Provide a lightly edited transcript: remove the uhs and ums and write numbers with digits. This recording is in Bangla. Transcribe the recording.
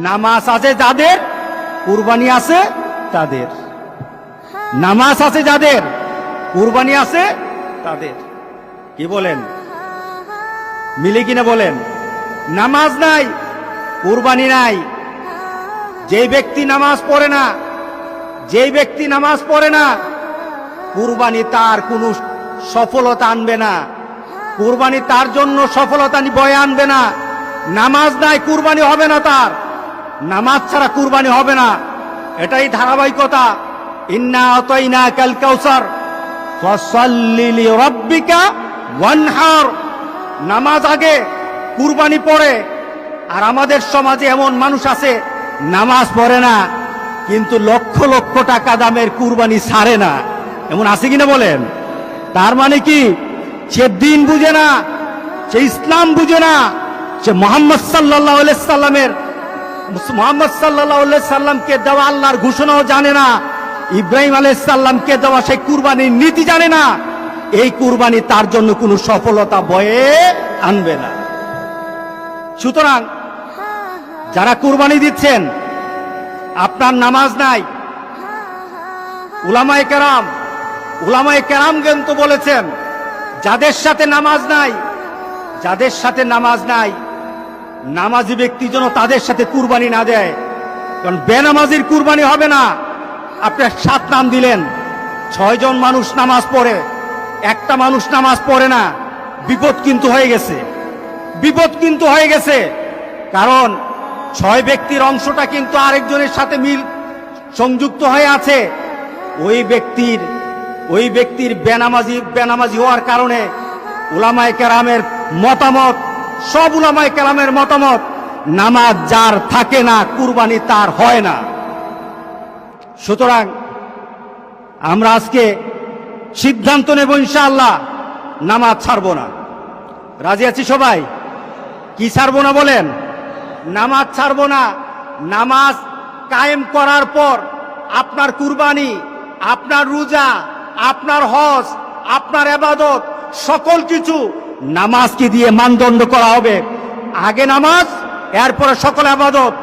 নামাজ আছে যাদের, কুরবানি আছে তাদের। নামাজ আছে যাদের, কুরবানি আছে তাদের। কি বলেন, মিলে কিনা বলেন? নামাজ নাই, কুরবানি নাই। যেই ব্যক্তি নামাজ পড়ে না, যেই ব্যক্তি নামাজ পড়ে না, কুরবানি তার কোনো সফলতা আনবে না। কুরবানি তার জন্য সফলতা বয়ে আনবে না। নামাজ নাই, কুরবানি হবে না তার। নামাজ ছাড়া কুরবানি হবে না, এটাই ধারাবাহিকতা। ইন্না আতাইনাকাল কাউসার ফাসাল্লি লিরাব্বিকা ওয়ানহার। নামাজ আগে, কুরবানি পড়ে। আর আমাদের সমাজে এমন মানুষ আছে নামাজ পড়ে না, কিন্তু লক্ষ লক্ষ টাকা দামের কুরবানি ছাড়ে না। এমন আছে কিনা বলেন? তার মানে কি? সে দিন বুঝে না, সে ইসলাম বুঝে না, সে মুহাম্মদ সাল্লাল্লাহু আলাইহি সাল্লামকে দেওয়া আল্লাহর ঘোষণাও জানে না, ইব্রাহিম আলাইহিস সালামকে দেওয়া সেই কুরবানির নীতি জানে না। এই কুরবানি তার জন্য কোনো সফলতা বয়ে আনবে না। সুতরাং যারা কুরবানি দিচ্ছেন, আপনার নামাজ নাই, উলামায়ে কেরাম কিন্তু বলেছেন যাদের সাথে নামাজ নাই, যাদের সাথে নামাজ নাই, নামাজি ব্যক্তি যেন তাদের সাথে কুরবানি না দেয়। কারণ বেনামাজির কুরবানি হবে না। আপনার 7 নাম দিলেন, 6 জন মানুষ নামাজ পড়ে, একটা মানুষ নামাজ পড়ে না, বিপদ কিন্তু হয়ে গেছে, বিপদ কিন্তু হয়ে গেছে। কারণ 6 ব্যক্তির অংশটা কিন্তু আরেকজনের সাথে সংযুক্ত হয়ে আছে। ওই ব্যক্তির বেনামাজি হওয়ার কারণে উলামায়ে কেরামের মতামত, সব উলামায়ে কেরামের মতামত, নামাজ যার থাকে না, কুরবানি তার হয় না। সুতরাং আমরা আজকে সিদ্ধান্ত নেব, ইনশাআল্লাহ নামাজ ছাড়বো না। রাজি আছি সবাই? কি ছাড়বো না বলেন? নামাজ ছাড়বো না। নামাজ কায়েম করার পর আপনার কুরবানি, আপনার রোজা, আপনার হজ, আপনার ইবাদত, সকল কিছু নামাজকে দিয়ে মানদণ্ড করা হবে। আগে নামাজ, এরপরে সকল ইবাদত।